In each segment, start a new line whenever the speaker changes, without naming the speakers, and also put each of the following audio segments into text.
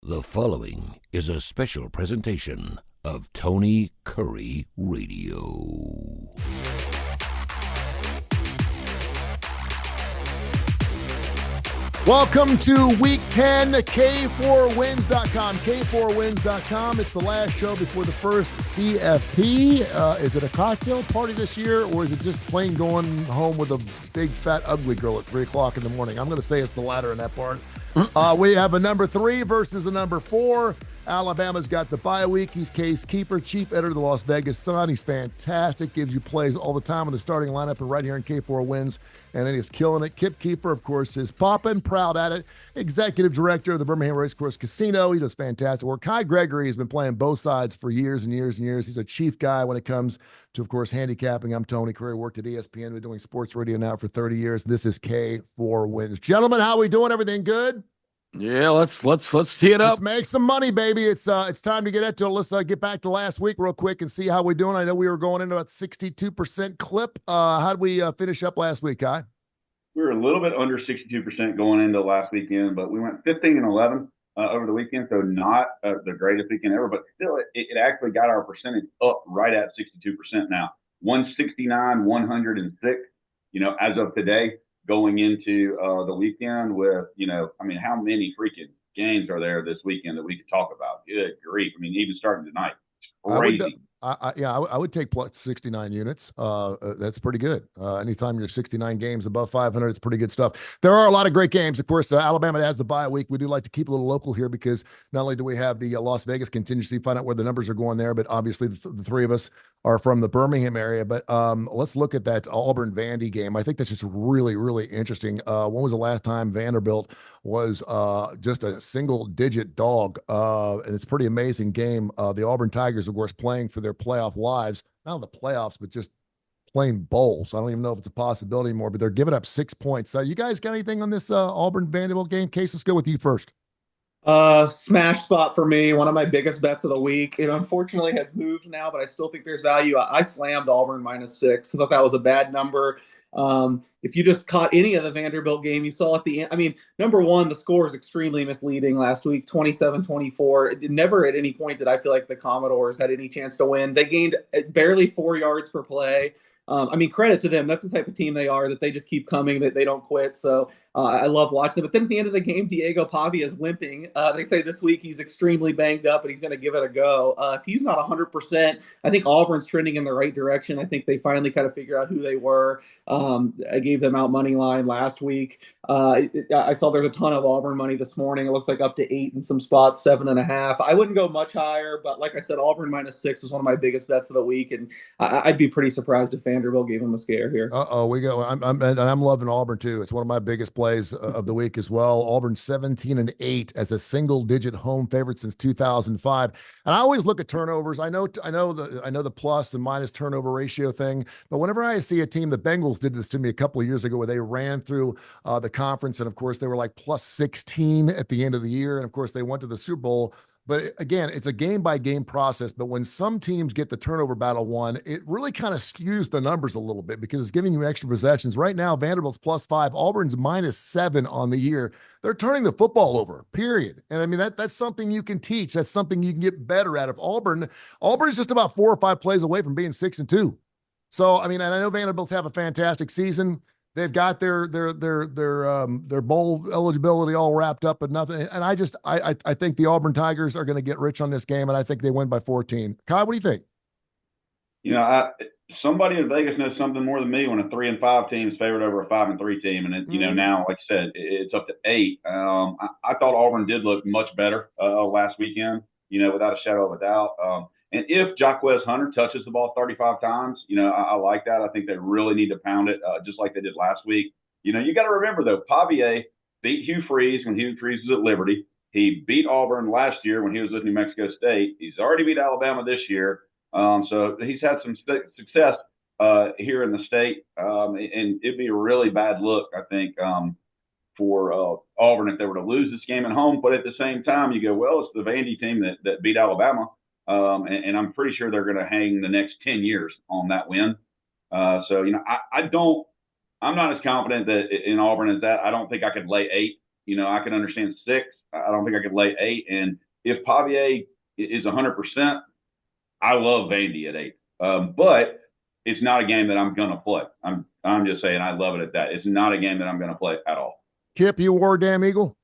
The following is a special presentation of Tony Kurre Radio.
Welcome to Week 10, K4Wins.com. K4Wins.com. It's the last show before the first CFP. Is it a cocktail party this year, or is it just plain going home with a big, fat, ugly girl at 3 o'clock in the morning? I'm going to say it's the latter in that part. We have a number 3 versus a number 4. Alabama's got the bye week. He's Case Keeper, chief editor of the Las Vegas Sun. He's fantastic, gives you plays all the time in the starting lineup and right here in K4 Wins. And then he's killing it. Kip Keeper, of course, is popping, proud at it. Executive director of the Birmingham Racecourse Casino. He does fantastic work. Kai Gregory has been playing both sides for years and years and years. He's a chief guy when it comes to, of course, handicapping. I'm Tony Kurre, worked at ESPN. Been doing sports radio now for 30 years. This is K4 Wins. Gentlemen, how are we doing? Everything good?
Yeah, let's tee it up.
Let's make some money, baby. It's time to get into it. Let's get back to last week real quick and see how we're doing. I know we were going into about 62% clip. How did we finish up last week, Kai?
We were a little bit under 62% going into last weekend, but we went 15 and 11 over the weekend, so not the greatest weekend ever, but still it actually got our percentage up right at 62% now. 169, 106, as of today, going into the weekend with, how many freaking games are there this weekend that we could talk about? Good grief. I mean, even starting tonight, it's crazy.
I would take plus 69 units. That's pretty good. Anytime you're 69 games above 500, it's pretty good stuff. There are a lot of great games. Of course, Alabama has the bye week. We do like to keep a little local here because not only do we have the Las Vegas contingency, find out where the numbers are going there, but obviously the three of us are from the Birmingham area. But let's look at that Auburn-Vandy game. I think that's just really, really interesting. When was the last time Vanderbilt was just a single-digit dog? And it's a pretty amazing game. The Auburn Tigers, of course, playing for their playoff lives. Not the playoffs, but just plain bowls. I don't even know if it's a possibility anymore, but they're giving up 6 points. You guys got anything on this Auburn-Vanderbilt game? Case, let's go with you first.
Smash spot for me, one of my biggest bets of the week. It unfortunately has moved now, but I still think there's value. I slammed Auburn -6. I thought that was a bad number. If you just caught any of the Vanderbilt game, you saw at the end, number one, the score is extremely misleading last week, 27-24. Never at any point did I feel like the Commodores had any chance to win. They gained barely 4 yards per play. Credit to them. That's the type of team they are, that they just keep coming, that they don't quit. So I love watching them. But then at the end of the game, Diego Pavia is limping. They say this week he's extremely banged up, and he's going to give it a go. If he's not 100%, I think Auburn's trending in the right direction. I think they finally kind of figure out who they were. I gave them out money line last week. I saw there's a ton of Auburn money this morning. It looks like up to 8 in some spots, 7.5. I wouldn't go much higher, but like I said, Auburn -6 was one of my biggest bets of the week, and I'd be pretty surprised if Vanderbilt gave them a scare here.
We go. I'm loving Auburn too. It's one of my biggest plays of the week as well. Auburn 17-8 as a single-digit home favorite since 2005. And I always look at turnovers. I know the plus and minus turnover ratio thing, but whenever I see a team, the Bengals did this to me a couple of years ago, where they ran through the conference, and of course they were like plus 16 at the end of the year, and of course they went to the Super Bowl. But again, it's a game-by-game process. But when some teams get the turnover battle won, it really kind of skews the numbers a little bit because it's giving you extra possessions. Right now, Vanderbilt's +5, Auburn's -7 on the year. They're turning the football over, period. And that's something you can teach. That's something you can get better at. If Auburn's just about 4 or 5 plays away from being 6-2. So, and I know Vanderbilt's have a fantastic season. They've got their bowl eligibility all wrapped up, but nothing. And I think the Auburn Tigers are going to get rich on this game, and I think they win by 14. Kai, what do you think?
Somebody in Vegas knows something more than me when a 3-5 team is favored over a 5-3 team, and now, like I said, it's up to 8. I thought Auburn did look much better last weekend, without a shadow of a doubt. And if Jaquez Hunter touches the ball 35 times, I like that. I think they really need to pound it, just like they did last week. You got to remember, though, Pavia beat Hugh Freeze when Hugh Freeze was at Liberty. He beat Auburn last year when he was with New Mexico State. He's already beat Alabama this year. So he's had some success here in the state. And it'd be a really bad look, I think, for Auburn if they were to lose this game at home. But at the same time, you go, well, it's the Vandy team that beat Alabama. And I'm pretty sure they're going to hang the next 10 years on that win. I'm not as confident that in Auburn as that. I don't think I could lay 8. I can understand 6. I don't think I could lay 8. And if Pavia is 100%, I love Vandy at 8. But it's not a game that I'm going to play. I'm just saying I love it at that. It's not a game that I'm going to play at all.
Kip, you wore damn Eagle?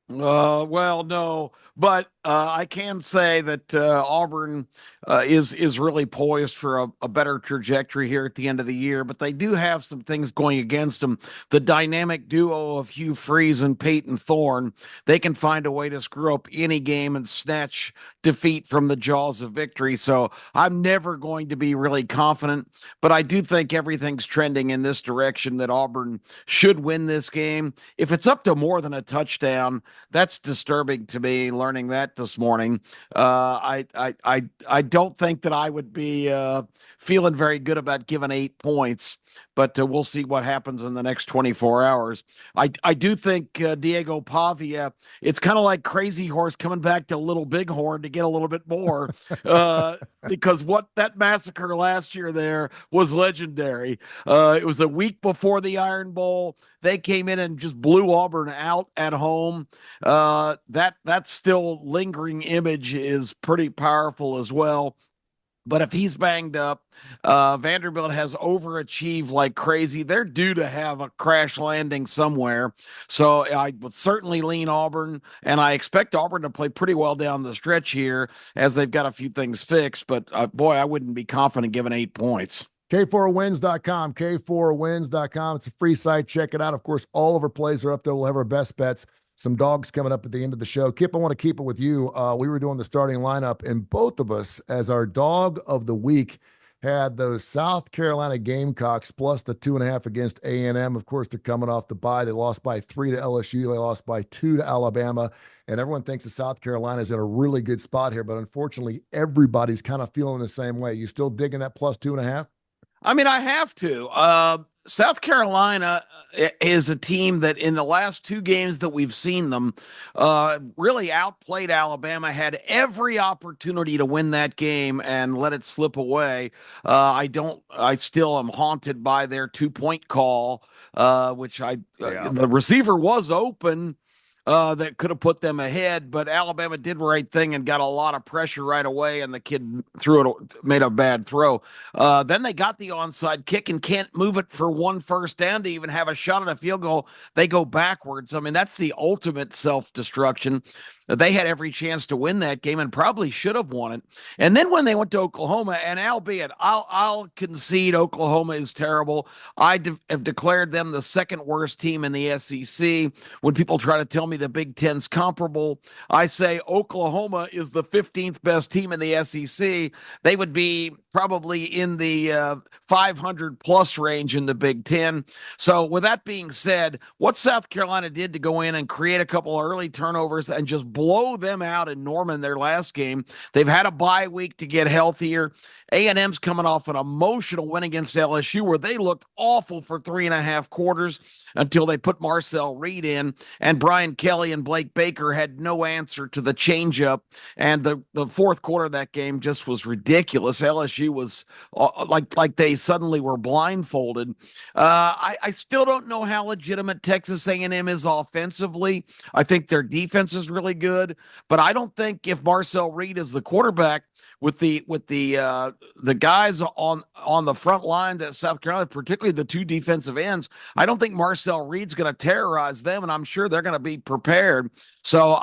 Well, no, but I can say that Auburn is really poised for a better trajectory here at the end of the year. But they do have some things going against them. The dynamic duo of Hugh Freeze and Peyton Thorne, they can find a way to screw up any game and snatch defeat from the jaws of victory. So I'm never going to be really confident, but I do think everything's trending in this direction that Auburn should win this game. If it's up to more than a touchdown, that's disturbing to me. Learning that this morning, I don't think that I would be feeling very good about giving 8 points. But we'll see what happens in the next 24 hours. I do think Diego Pavia, it's kind of like Crazy Horse coming back to Little Bighorn to get a little bit more because what that massacre last year there was legendary. It was a week before the Iron Bowl. They came in and just blew Auburn out at home. That still lingering image is pretty powerful as well. But if he's banged up, Vanderbilt has overachieved like crazy. They're due to have a crash landing somewhere. So I would certainly lean Auburn, and I expect Auburn to play pretty well down the stretch here as they've got a few things fixed. But boy, I wouldn't be confident giving 8 points.
K4Wins.com, K4Wins.com. It's a free site. Check it out. Of course, all of our plays are up there. We'll have our best bets. Some dogs coming up at the end of the show. Kip, I want to keep it with you. We were doing the starting lineup, and both of us, as our dog of the week, had those South Carolina Gamecocks plus the 2.5 against A&M. Of course, they're coming off the bye. They lost by 3 to LSU. They lost by 2 to Alabama. And everyone thinks that South Carolina is in a really good spot here, but unfortunately, everybody's kind of feeling the same way. You still digging that plus 2.5?
I mean, I have to. South Carolina is a team that in the last 2 games that we've seen them really outplayed Alabama, had every opportunity to win that game and let it slip away. I still am haunted by their 2-point call, which the receiver was open. That could have put them ahead, but Alabama did the right thing and got a lot of pressure right away, and the kid made a bad throw. Then they got the onside kick and can't move it for 1 first down to even have a shot at a field goal. They go backwards. I mean, that's the ultimate self-destruction. They had every chance to win that game and probably should have won it. And then when they went to Oklahoma, and albeit I'll concede Oklahoma is terrible. I have declared them the 2nd worst team in the SEC. When people try to tell me the Big Ten's comparable, I say Oklahoma is the 15th best team in the SEC. They would be probably in the 500 plus range in the Big Ten. So with that being said, what South Carolina did to go in and create a couple early turnovers and just blow them out in Norman their last game. They've had a bye week to get healthier. A&M's coming off an emotional win against LSU where they looked awful for 3.5 quarters until they put Marcel Reed in, and Brian Kelly and Blake Baker had no answer to the changeup, and the 4th quarter of that game just was ridiculous. LSU was like they suddenly were blindfolded. I still don't know how legitimate Texas A&M is offensively. I think their defense is really good, but I don't think if Marcel Reed is the quarterback with the guys on the front line at South Carolina, particularly the 2 defensive ends, I don't think Marcel Reed's going to terrorize them, and I'm sure they're going to be prepared. So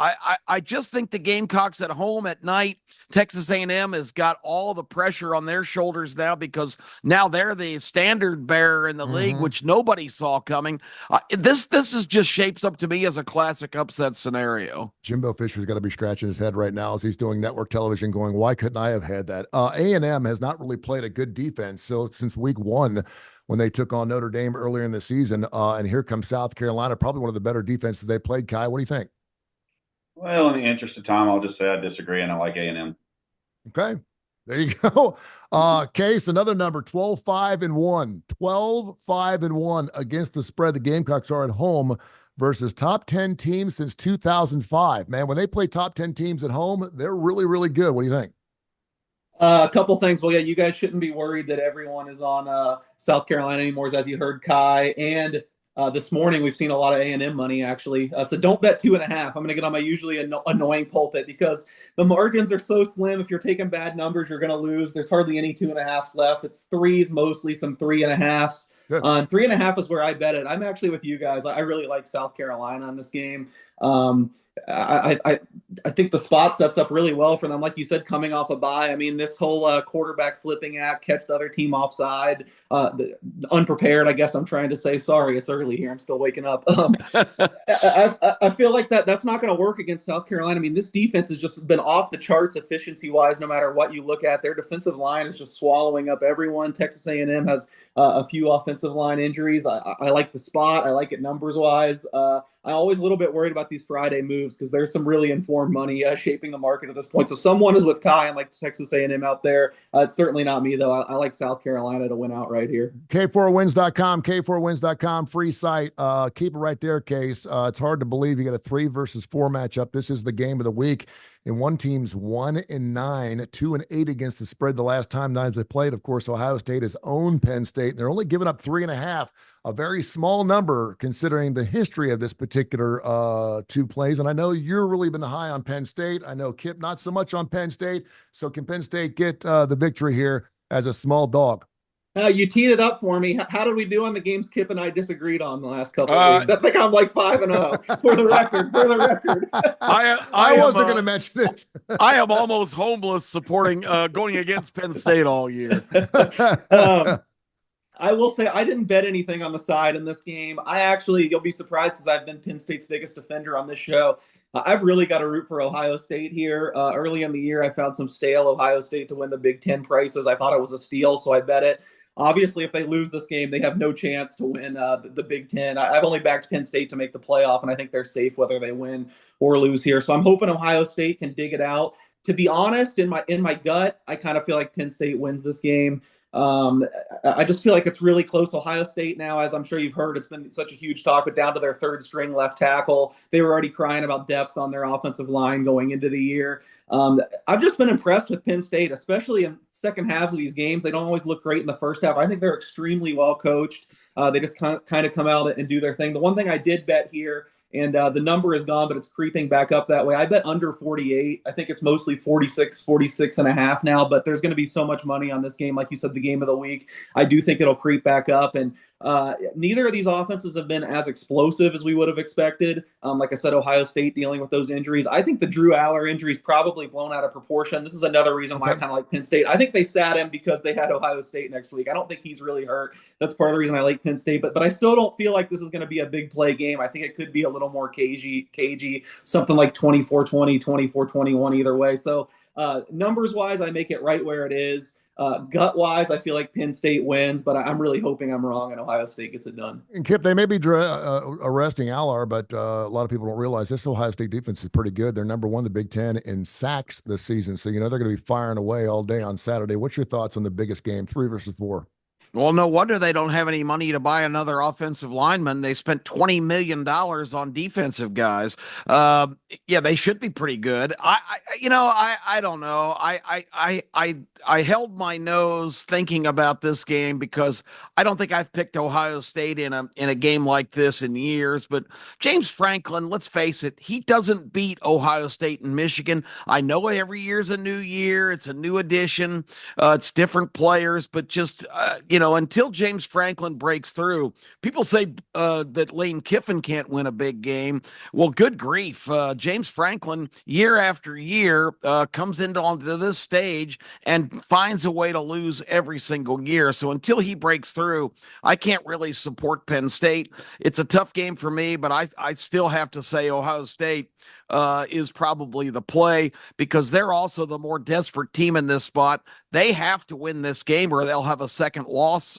I just think the Gamecocks at home at night, Texas A&M has got all the pressure on their shoulders now because now they're the standard bearer in the league, which nobody saw coming. This is just shapes up to me as a classic upset scenario.
Jimbo Fisher's got to be scratching his head right now as he's doing network television going, why couldn't I have had that? A&M has not really played a good defense since week 1 when they took on Notre Dame earlier in the season. And here comes South Carolina, probably one of the better defenses they played. Kai, what do you think?
Well, in the interest of time, I'll just say I disagree, and I like A&M.
Okay. There you go. Case, another number, 12-5-1. 12-5-1 against the spread. The Gamecocks are at home versus top 10 teams since 2005. Man, when they play top 10 teams at home, they're really, really good. What do you think?
A couple things. Well, yeah, you guys shouldn't be worried that everyone is on South Carolina anymore, as you heard Kai. And This morning, we've seen a lot of A&M money, actually. So don't bet 2.5. I'm going to get on my usually annoying pulpit because the margins are so slim. If you're taking bad numbers, you're going to lose. There's hardly any 2.5s left. It's threes, mostly some 3.5s. 3.5 is where I bet it. I'm actually with you guys. I really like South Carolina in this game. I think the spot sets up really well for them. Like you said, coming off a bye. I mean, this whole quarterback flipping act, catch the other team offside, unprepared, I guess I'm trying to say. Sorry, it's early here. I'm still waking up. I feel like that's not going to work against South Carolina. I mean, this defense has just been off the charts efficiency-wise, no matter what you look at. Their defensive line is just swallowing up everyone. Texas A&M has a few offensive line injuries. I like the spot. I like it numbers-wise. I'm always a little bit worried about these Friday moves because there's some really informed money shaping the market at this point. So someone is with Kai and like Texas A&M out there. It's certainly not me, though. I like South Carolina to win out right here.
K4Wins.com, K4Wins.com, free site. Keep it right there, Case. It's hard to believe you got a 3 versus 4 matchup. This is the game of the week. And one team's 1-9, 2-8 against the spread the last times they played. Of course, Ohio State has owned Penn State, and they're only giving up 3.5, a very small number considering the history of this particular 2 plays. And I know you're really been high on Penn State. I know Kip not so much on Penn State. So can Penn State get the victory here as a small dog?
You teed it up for me. How did we do on the games Kip and I disagreed on the last couple of weeks? I think I'm like 5-0 for the record.
I wasn't going to mention it.
I am almost homeless supporting going against Penn State all year.
I will say I didn't bet anything on the side in this game. You'll be surprised because I've been Penn State's biggest defender on this show. I've really got to root for Ohio State here. Early in the year, I found some stale Ohio State to win the Big Ten prices. I thought it was a steal, so I bet it. Obviously, if they lose this game, they have no chance to win the Big Ten. I've only backed Penn State to make the playoff, and I think they're safe whether they win or lose here. So I'm hoping Ohio State can dig it out. To be honest, in my gut, I kind of feel like Penn State wins this game. I just feel like it's really close. Ohio State now, as I'm sure you've heard, it's been such a huge talk, but down to their third string left tackle. They were already crying about depth on their offensive line going into the year. I've just been impressed with Penn State, especially in second halves of these games. They don't always look great in the first half. I think they're extremely well coached. They just kind of come out and do their thing. The one thing I did bet here, and the number is gone, but it's creeping back up that way. I bet under 48. I think it's mostly 46.5 now, but there's going to be so much money on this game. Like you said, the game of the week. I do think it'll creep back up. And neither of these offenses have been as explosive as we would have expected. Like I said, Ohio State dealing with those injuries. I think the Drew Aller injury is probably blown out of proportion. This is another reason why I kind of like Penn State. I think they sat him because they had Ohio State next week. I don't think he's really hurt. That's part of the reason I like Penn State. But I still don't feel like this is going to be a big play game. I think it could be a little more cagey, something like 24-20, 24-21 either way. So numbers-wise, I make it right where it is. Gut-wise, I feel like Penn State wins, but I'm really hoping I'm wrong and Ohio State gets it done.
And Kip, they may be arresting Aller, but a lot of people don't realize this Ohio State defense is pretty good. They're number 1 in the Big Ten in sacks this season, so they're going to be firing away all day on Saturday. What's your thoughts on the biggest game, 3 versus 4?
Well, no wonder they don't have any money to buy another offensive lineman. They spent $20 million on defensive guys. Yeah, they should be pretty good. I don't know. I held my nose thinking about this game because I don't think I've picked Ohio State in a game like this in years. But James Franklin, let's face it, he doesn't beat Ohio State and Michigan. I know every year's a new year. It's a new edition. It's different players, but just until James Franklin breaks through, people say that Lane Kiffin can't win a big game. Well, good grief. James Franklin, year after year, comes onto this stage and finds a way to lose every single year. So until he breaks through, I can't really support Penn State. It's a tough game for me, but I still have to say Ohio State is probably the play because they're also the more desperate team in this spot. They have to win this game or they'll have a second loss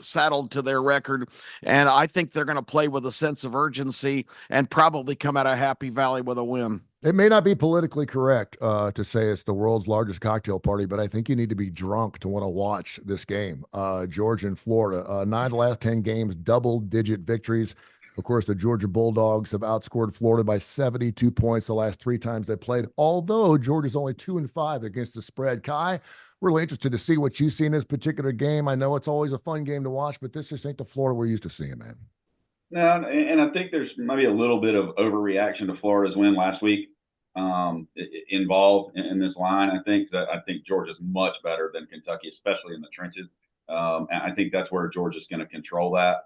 saddled to their record. And I think they're going to play with a sense of urgency and probably come out of Happy Valley with a win.
It may not be politically correct to say it's the world's largest cocktail party, but I think you need to be drunk to want to watch this game. Georgia and Florida, 9 of the last 10 games, double-digit victories. Of course, the Georgia Bulldogs have outscored Florida by 72 points the last 3 times they played, although Georgia's only 2-5 against the spread. Kai, really interested to see what you see in this particular game. I know it's always a fun game to watch, but this just ain't the Florida we're used to seeing, man.
No, and I think there's maybe a little bit of overreaction to Florida's win last week involved in this line. I think Georgia's much better than Kentucky, especially in the trenches. And I think that's where Georgia's going to control that.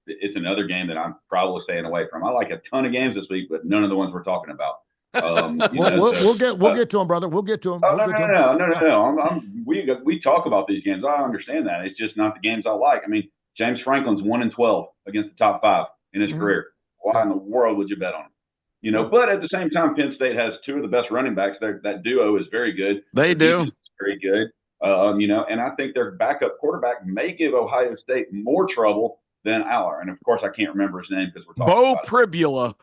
It's another game that I'm probably staying away from. I like a ton of games this week, but none of the ones we're talking about.
We'll get to them, brother. We'll get to them.
Oh, no. We talk about these games. I understand that. It's just not the games I like. I mean, James Franklin's 1-12 against the top 5 in his career. Why in the world would you bet on him? But at the same time, Penn State has 2 of the best running backs. That duo is very good.
They do.
Very good. And I think their backup quarterback may give Ohio State more trouble than Aller. And of course, I can't remember his name because we're talking
Bo
about
Pribula.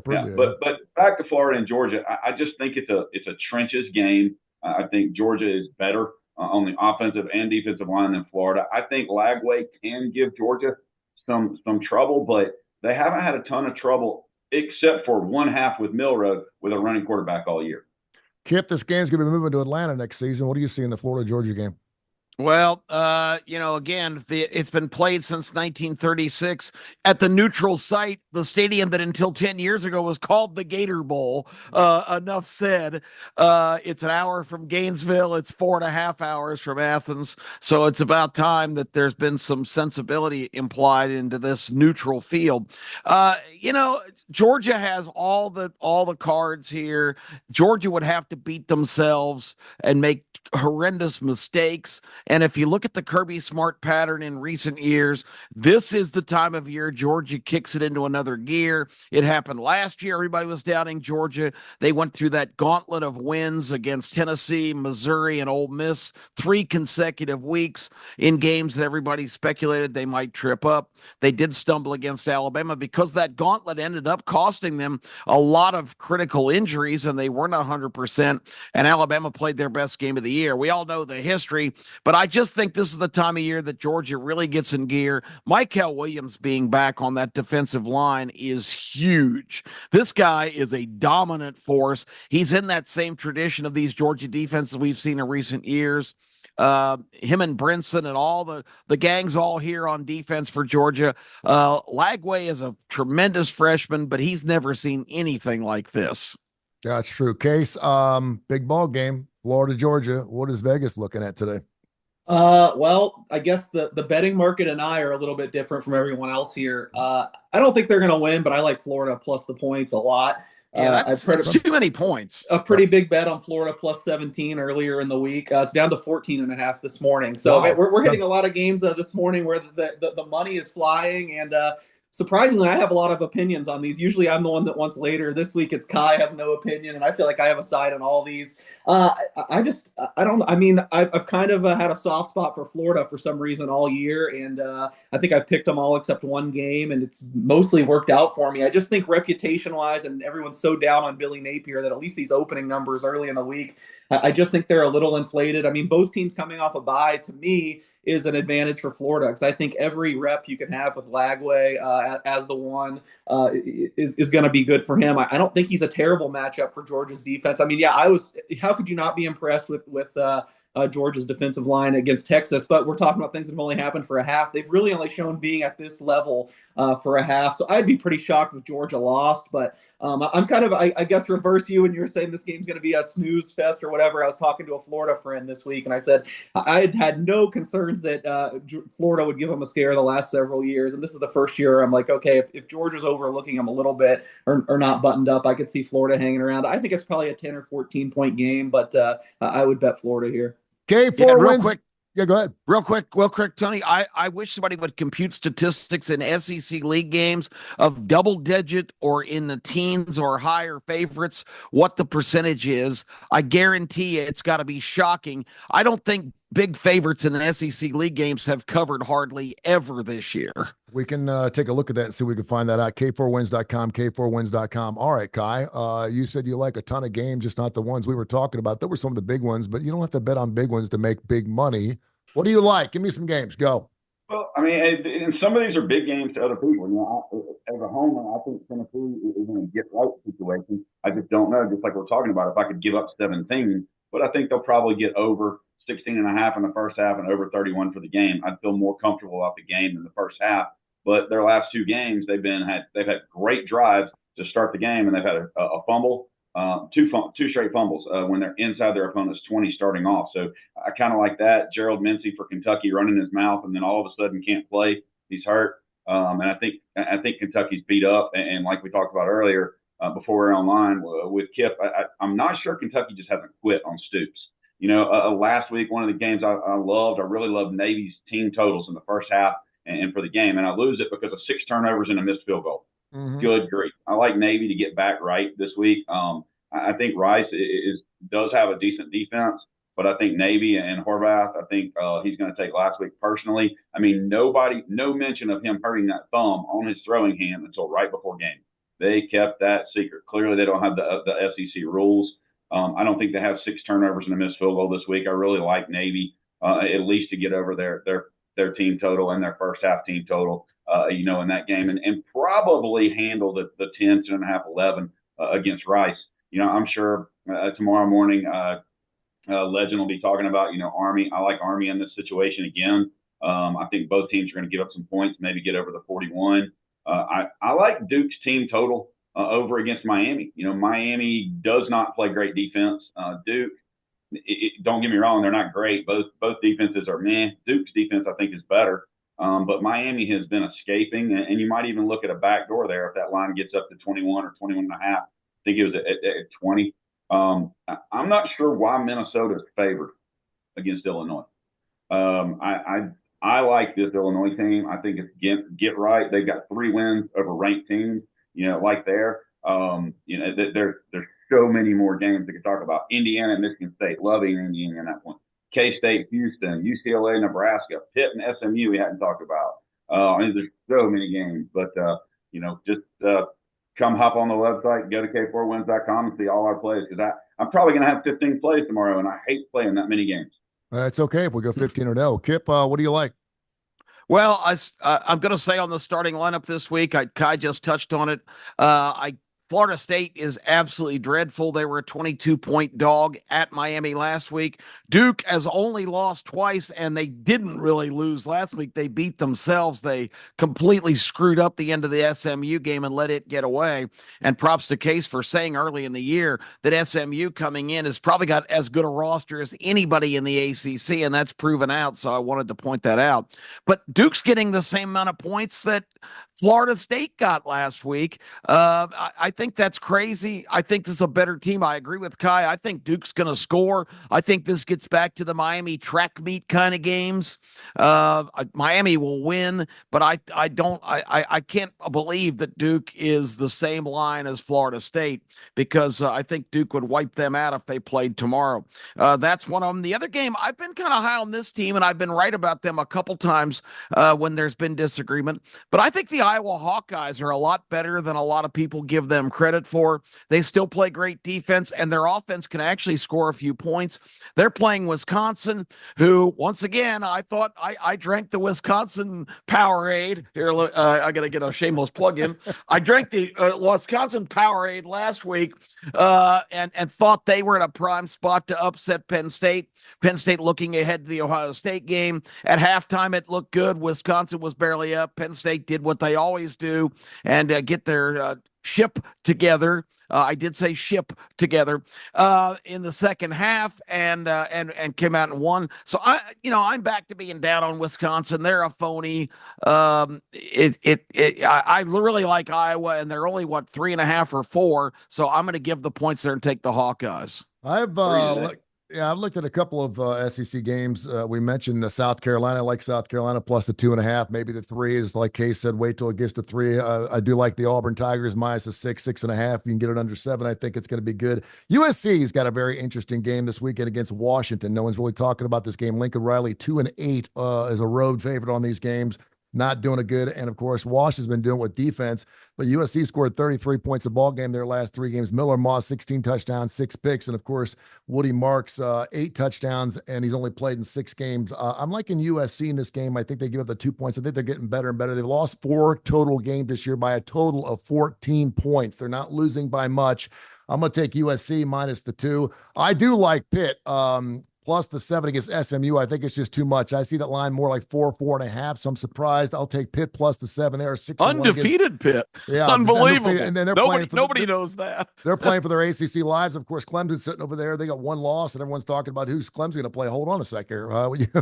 Yeah, but back to Florida and Georgia, I just think it's a trenches game. I think Georgia is better on the offensive and defensive line than Florida. I think Lagway can give Georgia some trouble, but they haven't had a ton of trouble except for one half with Milroe with a running quarterback all year.
Kip, this game's going to be moving to Atlanta next season. What do you see in the Florida-Georgia game?
Well, again, it's been played since 1936 at the neutral site, the stadium that until 10 years ago was called the Gator Bowl. Enough said. It's an hour from Gainesville. It's 4.5 hours from Athens. So it's about time that there's been some sensibility implied into this neutral field. Georgia has all the cards here. Georgia would have to beat themselves and make horrendous mistakes. And if you look at the Kirby Smart pattern in recent years, this is the time of year Georgia kicks it into another gear. It happened last year. Everybody was doubting Georgia. They went through that gauntlet of wins against Tennessee, Missouri, and Ole Miss 3 consecutive weeks in games that everybody speculated they might trip up. They did stumble against Alabama because that gauntlet ended up costing them a lot of critical injuries, and they weren't 100%, and Alabama played their best game of the year. We all know the history, but I just think this is the time of year that Georgia really gets in gear. Michael Williams being back on that defensive line is huge. This guy is a dominant force. He's in that same tradition of these Georgia defenses we've seen in recent years. Him and Brinson and all the gangs all here on defense for Georgia. Lagway is a tremendous freshman, but he's never seen anything like this.
That's true. Case, big ball game, Florida, Georgia. What is Vegas looking at today?
Well, I guess the betting market and I are a little bit different from everyone else here. I don't think they're going to win, but I like Florida plus the points a lot.
Yeah, that's too many points.
A pretty big bet on Florida plus 17 earlier in the week. It's down to 14.5 this morning. So wow. we're hitting a lot of games this morning where the money is flying. And surprisingly, I have a lot of opinions on these. Usually I'm the one that wants later. This week it's Kai has no opinion, and I feel like I have a side on all these. I've kind of had a soft spot for Florida for some reason all year, and I think I've picked them all except one game, and it's mostly worked out for me. I just think reputation-wise, and everyone's so down on Billy Napier that at least these opening numbers early in the week, I just think they're a little inflated. I mean, both teams coming off a bye, to me, is an advantage for Florida because I think every rep you can have with Lagway as the one is going to be good for him. I don't think he's a terrible matchup for Georgia's defense. I mean, yeah, how could you not be impressed with Georgia's defensive line against Texas? But we're talking about things that have only happened for a half. They've really only shown being at this level for a half. So I'd be pretty shocked if Georgia lost. But I'm kind of, I guess, reverse you when you were saying this game's going to be a snooze fest or whatever. I was talking to a Florida friend this week, and I said I had no concerns that Florida would give them a scare the last several years. And this is the first year I'm like, okay, if Georgia's overlooking them a little bit or not buttoned up, I could see Florida hanging around. I think it's probably a 10 or 14 point game, but I would bet Florida here.
K4 wins.
Quick.
Yeah, go ahead.
Real quick, Tony. I wish somebody would compute statistics in SEC league games of double-digit or in the teens or higher favorites, what the percentage is. I guarantee you it's got to be shocking. I don't think big favorites in the SEC league games have covered hardly ever this year.
We can take a look at that and see if we can find that out. K4Wins.com, K4Wins.com. All right, Kai, you said you like a ton of games, just not the ones we were talking about. There were some of the big ones, but you don't have to bet on big ones to make big money. What do you like? Give me some games. Go.
Well, I mean, and some of these are big games to other people. As a homer, I think Tennessee is in a get-right situation. I just don't know, just like we're talking about, if I could give up 17. But I think they'll probably get over 16.5 in the first half and over 31 for the game. I'd feel more comfortable about the game in the first half. but their last two games they've had great drives to start the game, and they've had a fumble, two straight fumbles when they're inside their opponent's 20 starting off. So I kind of like that. Gerald Mincey for Kentucky running his mouth, and then all of a sudden can't play. He's hurt, and I think Kentucky's beat up. And like we talked about earlier before we were online with Kip, I'm not sure Kentucky just hasn't quit on Stoops. Last week, one of the games I really loved Navy's team totals in the first half and for the game, and I lose it because of 6 turnovers and a missed field goal. Mm-hmm. Good grief. I like Navy to get back right this week. I think Rice does have a decent defense, but I think Navy and Horvath, I think he's going to take last week personally. I mean, no mention of him hurting that thumb on his throwing hand until right before game. They kept that secret. Clearly, they don't have the SEC rules. I don't think they have 6 turnovers and a missed field goal this week. I really like Navy at least to get over their team total and their first half team total, in that game, and probably handle the 10, 10.5, 11 against Rice. I'm sure tomorrow morning Legend will be talking about, Army. I like Army in this situation again. I think both teams are going to give up some points, maybe get over the 41. I like Duke's team total over against Miami. Miami does not play great defense. Duke, don't get me wrong, they're not great. Both defenses are meh. Duke's defense, I think, is better. But Miami has been escaping, and you might even look at a backdoor there if that line gets up to 21 or 21 and a half. I think it was at 20. I'm not sure why Minnesota is favored against Illinois. I like this Illinois team. I think it's get right. They've got 3 wins over ranked teams. There's so many more games we could talk about. Indiana, Michigan State, loving Indiana at that point. K-State, Houston, UCLA, Nebraska, Pitt, and SMU we hadn't talked about. There's so many games, but just come hop on the website, go to K4Wins.com and see all our plays, because I'm probably going to have 15 plays tomorrow, and I hate playing that many games.
It's okay if we go 15-0. Kip, what do you like?
Well, I'm going to say on the starting lineup this week, Kai just touched on it. Florida State is absolutely dreadful. They were a 22-point dog at Miami last week. Duke has only lost twice, and they didn't really lose last week. They beat themselves. They completely screwed up the end of the SMU game and let it get away. And props to Case for saying early in the year that SMU coming in has probably got as good a roster as anybody in the ACC, and that's proven out. So I wanted to point that out. But Duke's getting the same amount of points that Florida State got last week. I think that's crazy. I think this is a better team. I agree with Kai. I think Duke's going to score. I think this gets back to the Miami track meet kind of games. Miami will win, but I can't believe that Duke is the same line as Florida State, because I think Duke would wipe them out if they played tomorrow. That's one of them. The other game, I've been kind of high on this team, and I've been right about them a couple times when there's been disagreement, but I think the Iowa Hawkeyes are a lot better than a lot of people give them credit for. They still play great defense, and their offense can actually score a few points. They're playing Wisconsin, who, once again, I thought I drank the Wisconsin Powerade. Here, I got to get a shameless plug in. I drank the Wisconsin Powerade last week and thought they were in a prime spot to upset Penn State. Penn State looking ahead to the Ohio State game. At halftime, it looked good. Wisconsin was barely up. Penn State did what they always do and get their ship together. I did say ship together in the second half and came out and won. So I'm back to being down on Wisconsin. They're a phony. I really like Iowa, and they're only 3.5 or 4. So I'm going to give the points there and take the Hawkeyes.
I've looked at a couple of SEC games. We mentioned South Carolina. I like South Carolina plus the 2.5, maybe the 3 is like Case said. Wait till it gets to 3. I do like the Auburn Tigers minus the 6, 6.5. You can get it under 7. I think it's going to be good. USC's got a very interesting game this weekend against Washington. No one's really talking about this game. Lincoln Riley 2-8 is a road favorite on these games. Not doing it good. And of course, Wash has been doing it with defense, but USC scored 33 points a ball game their last 3 games. Miller Moss, 16 touchdowns, 6 picks. And of course, Woody Marks, 8 touchdowns, and he's only played in 6 games. I'm liking USC in this game. I think they give up the 2 points. I think they're getting better and better. They've lost 4 total games this year by a total of 14 points. They're not losing by much. I'm going to take USC minus the 2. I do like Pitt. plus the 7 against SMU. I think it's just too much. I see that line more like 4.5. So I'm surprised. I'll take Pitt plus the 7. They are 6-1
Undefeated Pitt.
Yeah,
Unbelievable.
And then they're
nobody knows that.
They're playing for their ACC lives. Of course, Clemson's sitting over there. They got one loss, and everyone's talking about who's Clemson going to play. Hold on a sec here.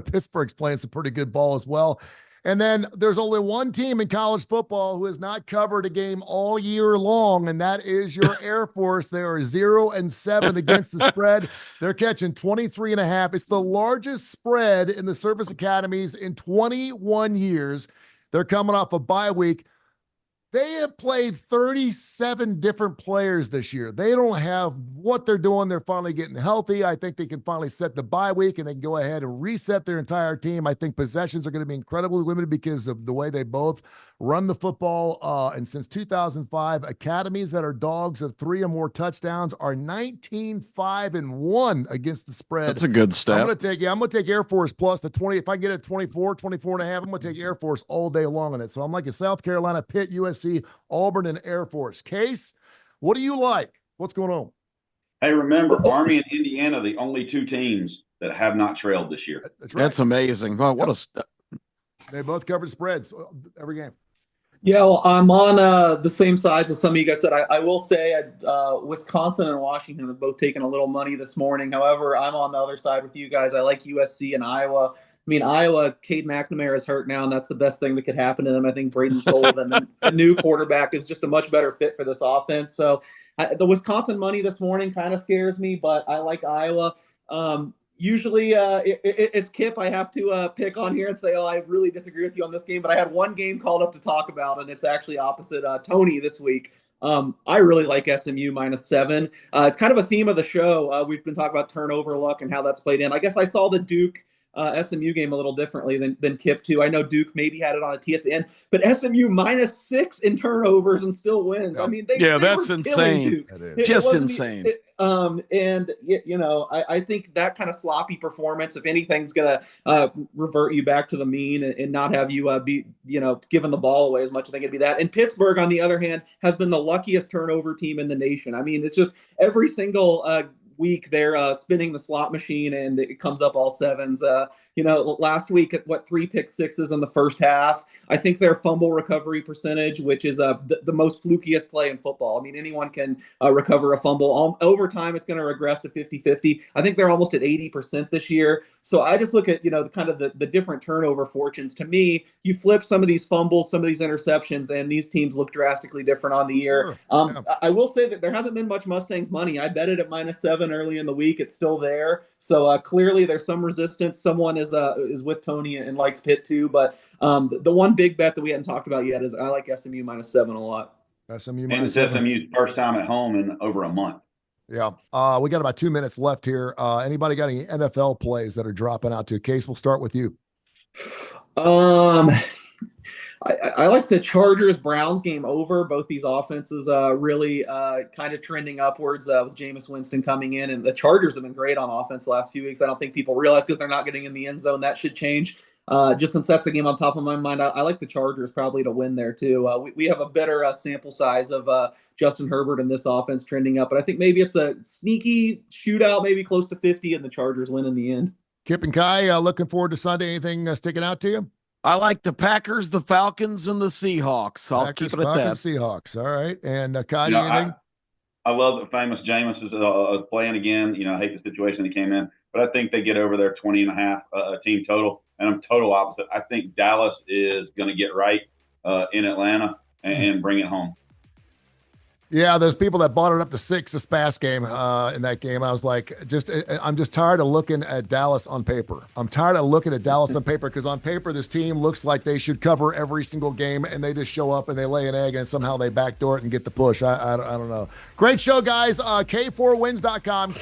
Pittsburgh's playing some pretty good ball as well. And then there's only one team in college football who has not covered a game all year long, and that is your Air Force. They are 0-7 against the spread. They're catching 23.5. It's the largest spread in the service academies in 21 years. They're coming off a bye week. They have played 37 different players this year. They don't have what they're doing. They're finally getting healthy. I think they can finally set the bye week and they can go ahead and reset their entire team. I think possessions are going to be incredibly limited because of the way they both run the football. And since 2005, academies that are dogs of 3 or more touchdowns are 19-5-1 against the spread.
That's a good stat.
I'm going to take Air Force plus the 20. If I get it 24 and a half, I'm going to take Air Force all day long on it. So I'm like a South Carolina, Pitt, USC, Auburn, and Air Force. Case, what do you like? What's going on?
Hey, remember, Army and Indiana, the only 2 teams that have not trailed this year.
That's right.
That's amazing. Wow, what
They both covered spreads every game.
Yeah, well, I'm on the same sides as some of you guys said. I will say Wisconsin and Washington have both taken a little money this morning. However, I'm on the other side with you guys. I like USC and Iowa. I mean, Iowa, Cade McNamara is hurt now, and that's the best thing that could happen to them. I think Braden Sullivan, a new quarterback, is just a much better fit for this offense. So the Wisconsin money this morning kind of scares me, but I like Iowa. Usually it's Kip I have to pick on here and say, oh, I really disagree with you on this game. But I had one game called up to talk about, and it's actually opposite Tony this week. I really like SMU -7. It's kind of a theme of the show. We've been talking about turnover luck and how that's played in. I guess I saw the Duke SMU game a little differently than Kip too. I know Duke maybe had it on a tee at the end, but SMU -6 in turnovers and still wins.
Yeah.
I mean,
that's insane. Just insane.
And I think that kind of sloppy performance, if anything's gonna revert you back to the mean and not have you be giving the ball away as much. I think it'd be that. And Pittsburgh, on the other hand, has been the luckiest turnover team in the nation. I mean, it's just every single week they're spinning the slot machine and it comes up all 7s. Last week, 3 pick 6s in the first half. I think their fumble recovery percentage, which is the most flukiest play in football. I mean, anyone can recover a fumble. Over time, it's going to regress to 50-50. I think they're almost at 80% this year. So I just look at, kind of the different turnover fortunes. To me, you flip some of these fumbles, some of these interceptions, and these teams look drastically different on the year. Sure. Yeah. I will say that there hasn't been much Mustangs money. I bet it at -7 early in the week. It's still there. So clearly there's some resistance. Someone is with Tony and likes Pitt too. But the one big bet that we hadn't talked about yet is I like SMU -7 a lot.
SMU
and it's SMU's first time at home in over a month.
Yeah. We got about 2 minutes left here. Anybody got any NFL plays that are dropping out to? Case, we'll start with you.
I like the Chargers-Browns game over. Both these offenses really kind of trending upwards with Jameis Winston coming in. And the Chargers have been great on offense the last few weeks. I don't think people realize because they're not getting in the end zone. That should change. Just since that's the game on top of my mind, I like the Chargers probably to win there too. We have a better sample size of Justin Herbert and this offense trending up. But I think maybe it's a sneaky shootout, maybe close to 50, and the Chargers win in the end.
Kip and Kai, looking forward to Sunday. Anything sticking out to you?
I like the Packers, the Falcons, and the Seahawks. I'll keep it at that.
Seahawks. All right. And Kai, anything?
I love that famous Jameis is playing again. I hate the situation he came in, but I think they get over their 20.5 team total. And I'm total opposite. I think Dallas is going to get right in Atlanta and bring it home.
Yeah, there's people that bought it up to 6 this past game in that game. I was like, I'm just tired of looking at Dallas on paper. I'm tired of looking at Dallas on paper because on paper, this team looks like they should cover every single game, and they just show up and they lay an egg, and somehow they backdoor it and get the push. I don't know. Great show, guys. K4Wins.com.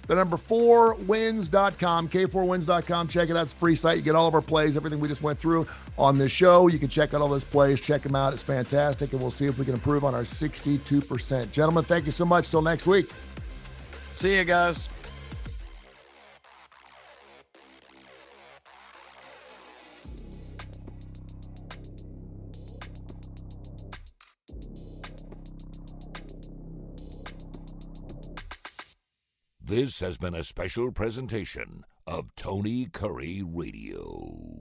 The number 4wins.com, K4Wins.com. Check it out. It's a free site. You get all of our plays, everything we just went through on this show. You can check out all those plays. Check them out. It's fantastic. And we'll see if we can improve on our 62%. Gentlemen, thank you so much. Till next week.
See you guys.
This has been a special presentation of Tony Kurre Radio.